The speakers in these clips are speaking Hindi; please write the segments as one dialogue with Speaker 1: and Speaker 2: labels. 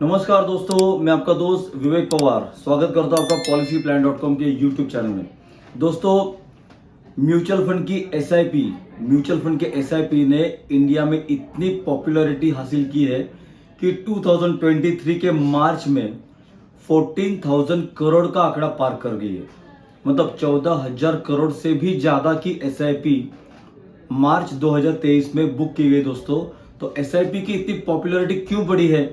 Speaker 1: नमस्कार दोस्तों, मैं आपका दोस्त विवेक पवार स्वागत करता हूं आपका policyplan.com के यूट्यूब चैनल में। दोस्तों, म्यूचुअल फंड की एसआईपी ने इंडिया में इतनी पॉपुलैरिटी हासिल की है कि 2023 के मार्च में 14,000 करोड़ का आंकड़ा पार कर गई है। मतलब 14,000 करोड़ से भी ज्यादा की एसआईपी मार्च 2023 में बुक की गई। दोस्तों, तो एसआईपी की इतनी पॉपुलैरिटी क्यों बढ़ी है,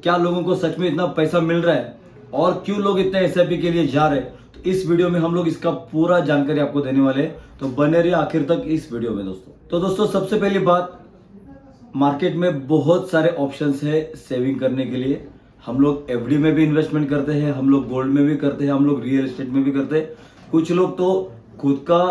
Speaker 1: क्या लोगों को सच में इतना पैसा मिल रहा है और क्यों लोग इतने एसआईपी के लिए जा रहे हैं, तो इस वीडियो में हम लोग इसका पूरा जानकारी आपको देने वाले हैं। तो बने रहिए आखिर तक इस वीडियो में। दोस्तों सबसे पहली बात, मार्केट में बहुत सारे ऑप्शंस है सेविंग करने के लिए। हम लोग एफडी में भी इन्वेस्टमेंट करते हैं, हम लोग गोल्ड में भी करते हैं, हम लोग रियल एस्टेट में भी करते हैं। कुछ लोग तो खुद का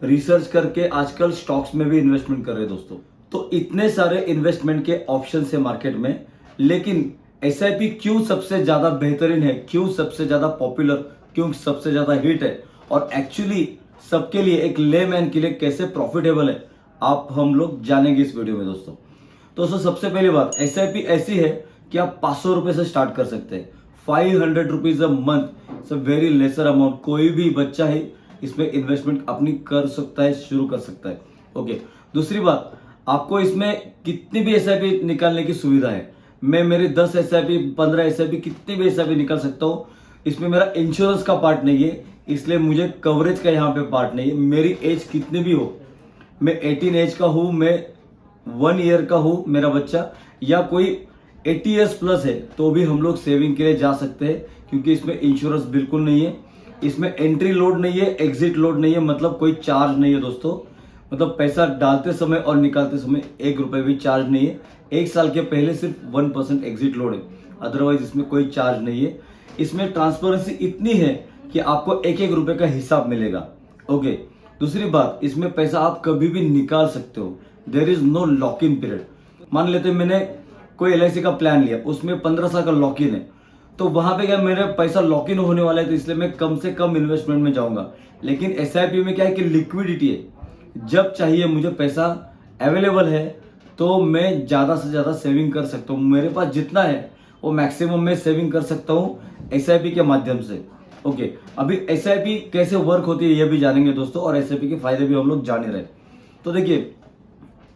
Speaker 1: रिसर्च करके आजकल स्टॉक्स में भी इन्वेस्टमेंट कर रहे हैं। दोस्तों, तो इतने सारे इन्वेस्टमेंट के ऑप्शन है मार्केट में, लेकिन एसआईपी क्यों सबसे ज्यादा बेहतरीन है, क्यों सबसे ज्यादा पॉपुलर, क्यों सबसे ज्यादा हिट है और एक्चुअली सबके लिए, एक लेमैन के लिए कैसे प्रॉफिटेबल है, आप हम लोग जानेंगे इस वीडियो में। दोस्तों सबसे पहली बात, एसआईपी ऐसी है कि आप 500 रुपए से स्टार्ट कर सकते हैं। 500 rupees a month, very lesser amount. कोई भी बच्चा है इसमें इन्वेस्टमेंट अपनी कर सकता है, शुरू कर सकता है। ओके, दूसरी बात, आपको इसमें कितनी भी एसआईपी निकालने की सुविधा है। मैं मेरी 10 एसआईपी, 15 एसआईपी, कितनी भी एसआईपी निकाल सकता हूँ। इसमें मेरा इंश्योरेंस का पार्ट नहीं है, इसलिए मुझे कवरेज का यहाँ पे पार्ट नहीं है। मेरी एज कितनी भी हो, मैं 18 एज का हूँ, मैं 1 ईयर का हूँ मेरा बच्चा, या कोई 80 ईयर्स प्लस है, तो भी हम लोग सेविंग के लिए जा सकते हैं, क्योंकि इसमें इंश्योरेंस बिल्कुल नहीं है, इसमें एंट्री लोड नहीं है, एग्जिट लोड नहीं है, मतलब कोई चार्ज नहीं है। दोस्तों, मतलब पैसा डालते समय और निकालते समय 1 रुपए भी चार्ज नहीं है। 1 साल के पहले सिर्फ 1% एग्जिट लोड है, अदरवाइज इसमें कोई चार्ज नहीं है। इसमें ट्रांसपेरेंसी इतनी है कि आपको 1-1 रुपए का हिसाब मिलेगा। ओके, दूसरी बात, इसमें पैसा आप कभी भी निकाल सकते हो, there is no lock in period. मान लेते मैंने कोई एलआईसी का प्लान लिया, उसमें 15 साल का लॉक इन है, तो वहां पे क्या मेरा पैसा लॉक इन होने वाला है, तो इसलिए मैं कम से कम इन्वेस्टमेंट में जाऊंगा। लेकिन एसआईपी में क्या है कि लिक्विडिटी है, जब चाहिए मुझे पैसा अवेलेबल है, तो मैं ज्यादा से ज्यादा सेविंग कर सकता हूँ। मेरे पास जितना है वो मैक्सिमम मैं सेविंग कर सकता हूँ एसआईपी के माध्यम से। ओके, अभी एसआईपी कैसे वर्क होती है ये भी जानेंगे दोस्तों, और एसआईपी के फायदे भी हम लोग जाने रहे। तो देखिए,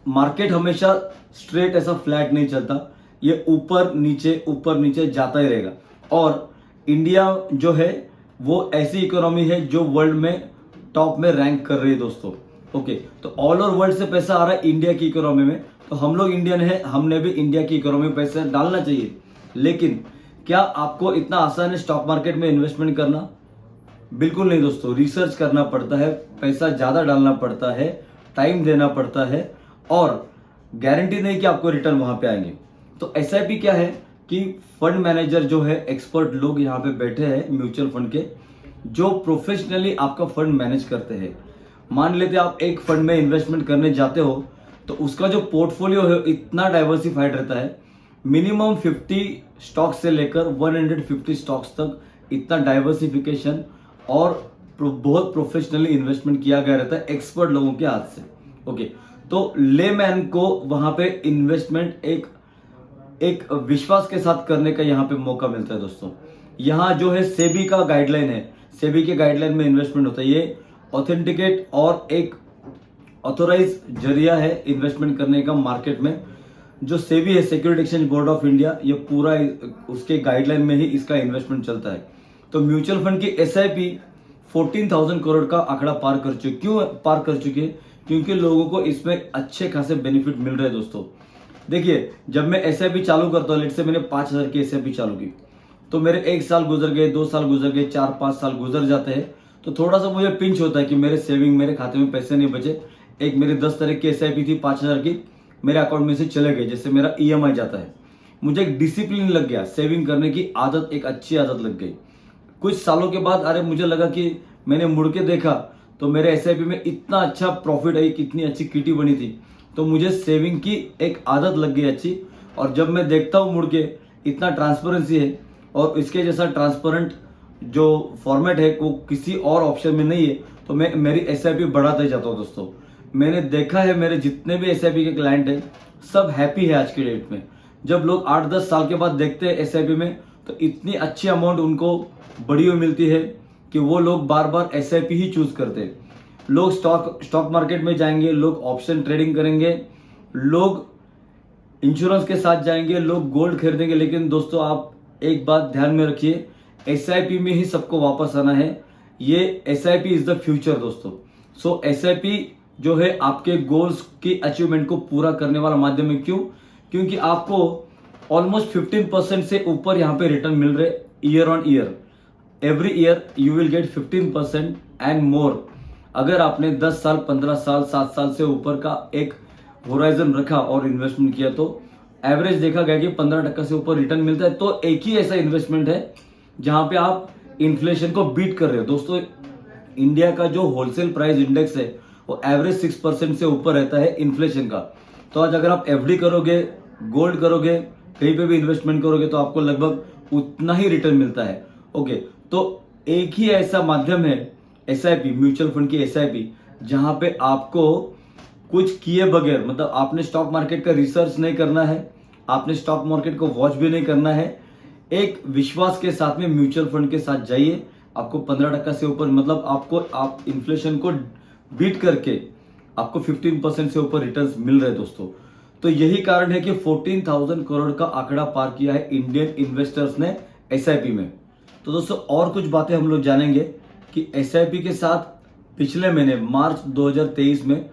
Speaker 1: मार्केट हमेशा स्ट्रेट ऐसा फ्लैट नहीं चलता, ये ऊपर नीचे जाता ही रहेगा। और इंडिया जो है वो ऐसी इकोनॉमी है जो वर्ल्ड में टॉप में रैंक कर रही है। दोस्तों, ओके, तो ऑल ओवर वर्ल्ड से पैसा आ रहा है इंडिया की इकोनॉमी में, तो हम लोग इंडियन है, हमने भी इंडिया की इकोनॉमी में पैसा डालना चाहिए। लेकिन क्या आपको इतना आसान है स्टॉक मार्केट में इन्वेस्टमेंट करना? बिल्कुल नहीं दोस्तों, रिसर्च करना पड़ता है, पैसा ज्यादा डालना पड़ता है, टाइम देना पड़ता है, और गारंटी नहीं कि आपको रिटर्न वहां पे आएंगे। तो एसआईपी क्या है कि फंड मैनेजर जो है, एक्सपर्ट लोग यहाँ पे बैठे हैं म्यूचुअल फंड के, जो प्रोफेशनली आपका फंड मैनेज करते हैं। मान लेते आप एक फंड में इन्वेस्टमेंट करने जाते हो, तो उसका जो पोर्टफोलियो है इतना डाइवर्सिफाइड रहता है, मिनिमम 50 स्टॉक्स से लेकर 150 स्टॉक्स तक, इतना डाइवर्सिफिकेशन और बहुत प्रोफेशनली इन्वेस्टमेंट किया गया रहता है एक्सपर्ट लोगों के हाथ से। ओके, तो लेमैन को वहां पे इन्वेस्टमेंट एक विश्वास के साथ करने का यहाँ पे मौका मिलता है। दोस्तों, यहाँ जो है सेबी का गाइडलाइन है, सेबी के गाइडलाइन में इन्वेस्टमेंट होता है। ये ऑथेंटिकेट और एक ऑथोराइज जरिया है इन्वेस्टमेंट करने का मार्केट में। जो सेबी है, security exchange board of India, ये पूरा उसके गाइडलाइन में ही इसका इन्वेस्टमेंट चलता है। तो म्यूचुअल फंड की एसआईपी 14,000 करोड़ का आंकड़ा पार कर चुकी। क्यों पार कर चुकी है? क्योंकि लोगों को इसमें अच्छे खासे बेनिफिट मिल रहे हैं। दोस्तों, देखिए, जब मैं एसआईपी चालू करता हूँ, लेट से मैंने 5,000 की एसआईपी चालू की, तो मेरे 1 साल गुजर गए, 2 साल गुजर गए, 4-5 साल गुजर जाते हैं, तो थोड़ा सा मुझे पिंच होता है कि मेरे सेविंग, मेरे खाते में पैसे नहीं बचे। एक मेरी 10 तरह की एसआईपी थी 5,000 की, मेरे अकाउंट में से चले गए, जैसे मेरा ईएमआई जाता है। मुझे एक डिसिप्लिन लग गया, सेविंग करने की आदत, एक अच्छी आदत लग गई। कुछ सालों के बाद अरे मुझे लगा कि मैंने मुड़ के देखा तो मेरे एसआईपी में इतना अच्छा प्रॉफिट आई, कितनी अच्छी किटी बनी थी, तो मुझे सेविंग की एक आदत लग गई अच्छी। और जब मैं देखता हूँ मुड़ के, इतना ट्रांसपेरेंसी है, और इसके जैसा ट्रांसपेरेंट जो फॉर्मेट है वो किसी और ऑप्शन में नहीं है, तो मैं मेरी एसआईपी बढ़ाता ही जाता हूँ। दोस्तों, मैंने देखा है मेरे जितने भी एसआईपी के क्लाइंट हैं, सब हैप्पी है आज के डेट में। जब लोग 8-10 साल के बाद देखते हैं एसआईपी में, तो इतनी अच्छी अमाउंट उनको बढ़ी हुई मिलती है कि वो लोग बार बार एसआईपी ही चूज करते हैं। लोग स्टॉक मार्केट में जाएंगे, लोग ऑप्शन ट्रेडिंग करेंगे, लोग इंश्योरेंस के साथ जाएंगे, लोग गोल्ड खरीदेंगे। लेकिन दोस्तों आप एक बात ध्यान में रखिए, एसआईपी में ही सबको वापस आना है। ये एसआईपी इज द फ्यूचर दोस्तों। सो एसआईपी जो है आपके गोल्स की अचीवमेंट को पूरा करने वाला माध्यम है। क्यों? क्योंकि आपको ऑलमोस्ट 15% से ऊपर यहाँ पे रिटर्न मिल रहे year on year. Every year you will get 15% and more. अगर आपने 10 साल, 15 साल, 7 साल से ऊपर का एक होराइजन रखा और इन्वेस्टमेंट किया, तो एवरेज देखा गया कि 15% से ऊपर रिटर्न मिलता है। तो एक ही ऐसा इन्वेस्टमेंट है जहां पे आप इन्फ्लेशन को बीट कर रहे हो। दोस्तों इंडिया का जो होलसेल प्राइस इंडेक्स है वो एवरेज 6% से ऊपर रहता है इन्फ्लेशन का। तो आज अगर आप एफडी करोगे, गोल्ड करोगे, कहीं पे भी इन्वेस्टमेंट करोगे, तो आपको लगभग उतना ही रिटर्न मिलता है। ओके, तो एक ही ऐसा माध्यम है एसआईपी, म्यूचुअल फंड की एसआईपी, जहां पे आपको कुछ किए बगैर, मतलब आपने स्टॉक मार्केट का रिसर्च नहीं करना है, आपने स्टॉक मार्केट को वॉच भी नहीं करना है, एक विश्वास के साथ में म्यूचुअल फंड के साथ जाइए। आपको 15% से ऊपर, मतलब आप इन्फ्लेशन को बीट करके आपको 15% से ऊपर रिटर्न्स मिल रहे हैं दोस्तों। तो यही कारण है कि 14,000 करोड़ का आंकड़ा पार किया है इंडियन इन्वेस्टर्स ने एसआईपी में। तो दोस्तों और कुछ बातें हम लोग जानेंगे कि एसआईपी के साथ पिछले महीने मार्च 2023 में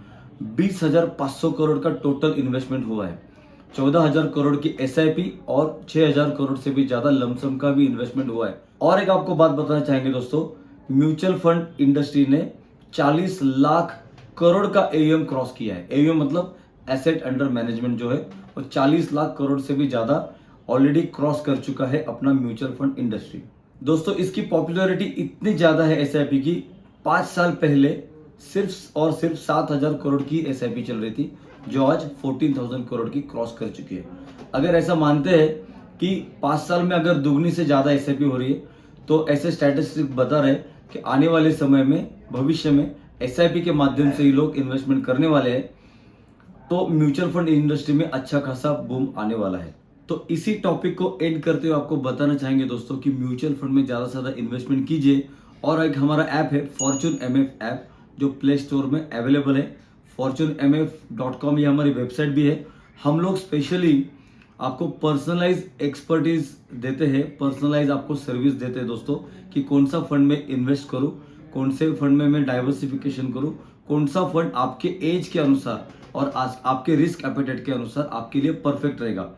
Speaker 1: 20,500 करोड़ का टोटल इन्वेस्टमेंट हुआ है। 14,000 करोड़ की एसआईपी और 6,000 करोड़ से भी ज्यादा लमसम का भी इन्वेस्टमेंट हुआ है। और एक आपको बात बताना चाहेंगे दोस्तों, म्यूचुअल फंड इंडस्ट्री ने 40 लाख करोड़ का एयूएम क्रॉस किया है। एयूएम मतलब एसेट अंडर मैनेजमेंट जो है वो 40 लाख करोड़ से भी ज्यादा ऑलरेडी क्रॉस कर चुका है अपना म्यूचुअल फंड इंडस्ट्री। दोस्तों इसकी पॉपुलैरिटी इतनी ज्यादा है एसआईपी की, 5 साल पहले सिर्फ और सिर्फ 7,000 करोड़ की एसआईपी चल रही थी, जो आज 14,000 करोड़ की क्रॉस कर चुकी है। अगर ऐसा मानते हैं कि 5 साल में अगर दुगनी से ज्यादा एसआईपी हो रही है, तो ऐसे स्टैटिस्टिक्स बता रहे कि आने वाले समय में, भविष्य में एसआईपी के माध्यम से ही लोग इन्वेस्टमेंट करने वाले हैं। तो म्यूचुअल फंड इंडस्ट्री में अच्छा खासा बूम आने वाला है। तो इसी टॉपिक को एंड करते हुए आपको बताना चाहेंगे दोस्तों कि म्यूचुअल फंड में ज्यादा से ज्यादा इन्वेस्टमेंट कीजिए। और एक हमारा ऐप है फॉर्चून एमएफ ऐप, जो प्ले स्टोर में अवेलेबल है। fortunemf.com ये हमारी वेबसाइट भी है। हम लोग स्पेशली आपको पर्सनलाइज एक्सपर्टीज देते हैं, पर्सनलाइज आपको सर्विस देते हैं दोस्तों, कि कौन सा फंड में इन्वेस्ट करूं, कौन से फंड में मैं डाइवर्सिफिकेशन करूं, कौन सा फंड आपके एज के अनुसार और आपके रिस्क एपेटाइट के अनुसार आपके लिए परफेक्ट रहेगा।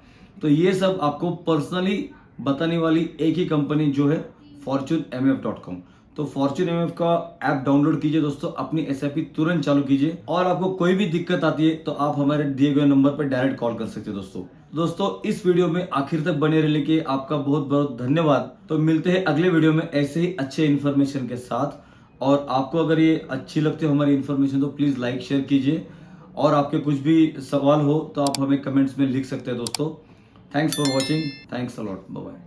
Speaker 1: तो ये सब आपको पर्सनली बताने वाली एक ही कंपनी जो है fortunemf.com। तो फॉर्च्यून एमएफ का ऐप डाउनलोड कीजिए दोस्तों, अपनी एसआईपी तुरंत चालू कीजिए। और आपको कोई भी दिक्कत आती है तो आप हमारे दिए गए नंबर पर डायरेक्ट कॉल कर सकते हैं दोस्तों इस वीडियो में आखिर तक बने रहने के आपका बहुत बहुत धन्यवाद। तो मिलते हैं अगले वीडियो में ऐसे ही अच्छे इन्फॉर्मेशन के साथ। और आपको अगर ये अच्छी लगती हो हमारी इन्फॉर्मेशन, तो प्लीज लाइक शेयर कीजिए। और आपके कुछ भी सवाल हो तो आप हमें कमेंट्स में लिख सकते हैं दोस्तों। Thanks for watching, thanks a lot, bye bye.